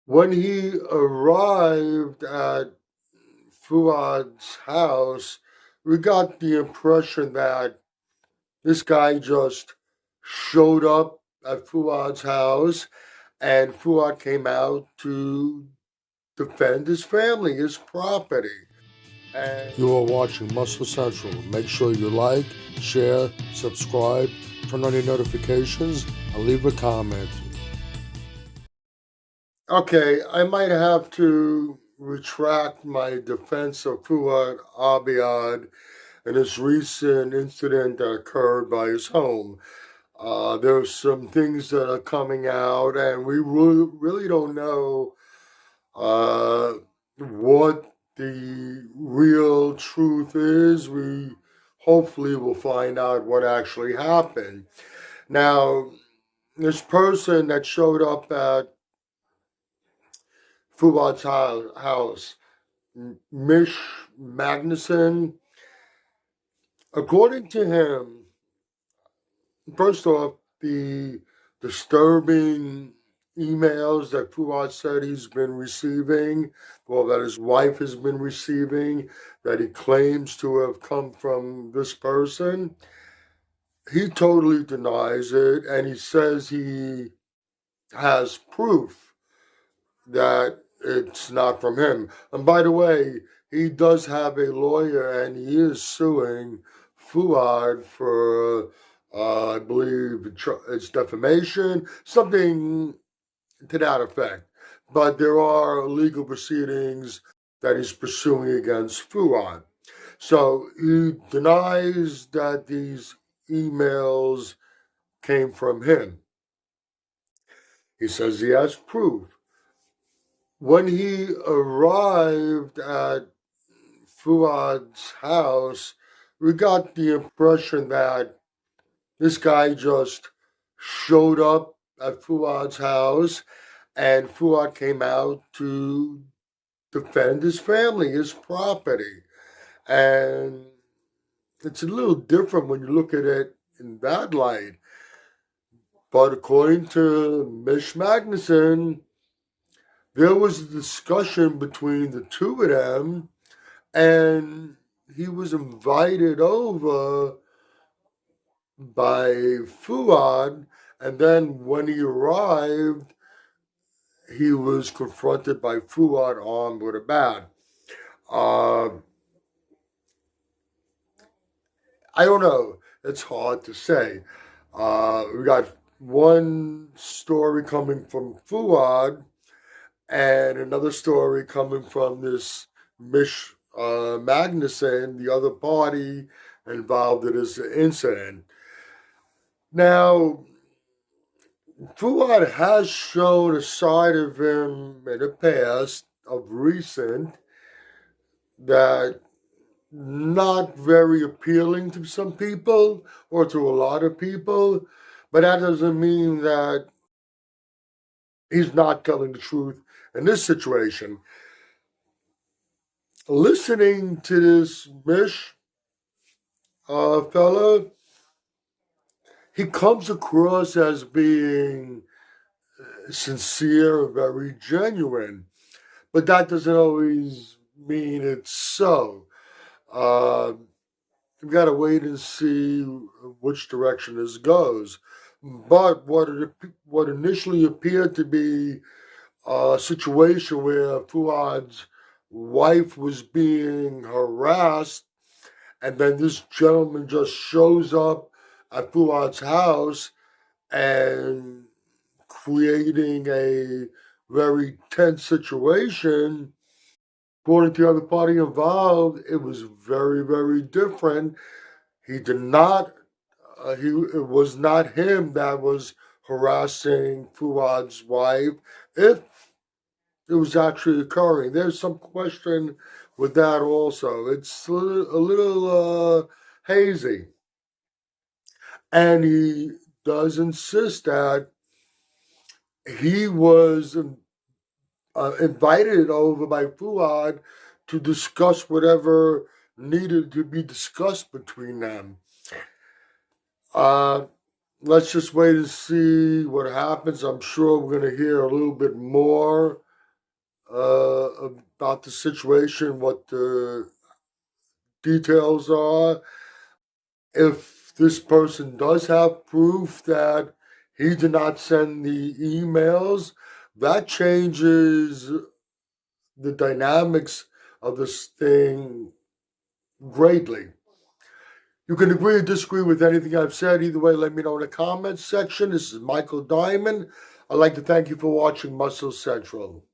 When he arrived at Fouad's house, we got the impression that this guy just showed up at Fouad's house and Fouad came out to defend his family, his property. And you are watching Muscle Central. Make sure you like, share, subscribe, turn on your notifications, and leave a comment. Okay, I might have to retract my defense of Fouad Abiad and his recent incident that occurred by his home. There's some things that are coming out, and we really don't know what the real truth is. We hopefully will find out what actually happened. Now, this person that showed up at Fouad's house, Mish Magnuson, according to him, first off, the disturbing emails that Fouad said he's been receiving, well, that his wife has been receiving, that he claims to have come from this person, he totally denies it, and he says he has proof that it's not from him. And by the way, he does have a lawyer, and he is suing Fouad for, I believe, it's defamation, something to that effect. But there are legal proceedings that he's pursuing against Fouad. So he denies that these emails came from him. He says he has proof. When he arrived at Fouad's house, we got the impression that this guy just showed up at Fouad's house and Fouad came out to defend his family, his property. And it's a little different when you look at it in that light. But according to Mish Magnuson, there was a discussion between the two of them, and he was invited over by Fouad, and then when he arrived, he was confronted by Fouad armed with a bat. I don't know. It's hard to say. We got one story coming from Fouad and another story coming from this Mish Magnuson, the other party involved in this incident. Now, Fouad has shown a side of him in the past, of recent, that not very appealing to some people or to a lot of people, but that doesn't mean that he's not telling the truth in this situation. Listening to this Mish fella, he comes across as being sincere, very genuine, but that doesn't always mean it's so. We've got to wait and see which direction this goes. But what initially appeared to be a situation where Fouad's wife was being harassed, and then this gentleman just shows up at Fouad's house and creating a very tense situation. According to the other party involved, it was very, very different. He did not. It was not him that was harassing Fouad's wife. If it was actually occurring, there's some question with that also. It's a little hazy, and he does insist that he was invited over by Fouad to discuss whatever needed to be discussed between them. Let's just wait and see what happens. I'm sure we're going to hear a little bit more about the situation, what the details are. If this person does have proof that he did not send the emails, that changes the dynamics of this thing greatly. You can agree or disagree with anything I've said. Either way, let me know in the comments section. This is Michael Diamond. I'd like to thank you for watching Muscle Central.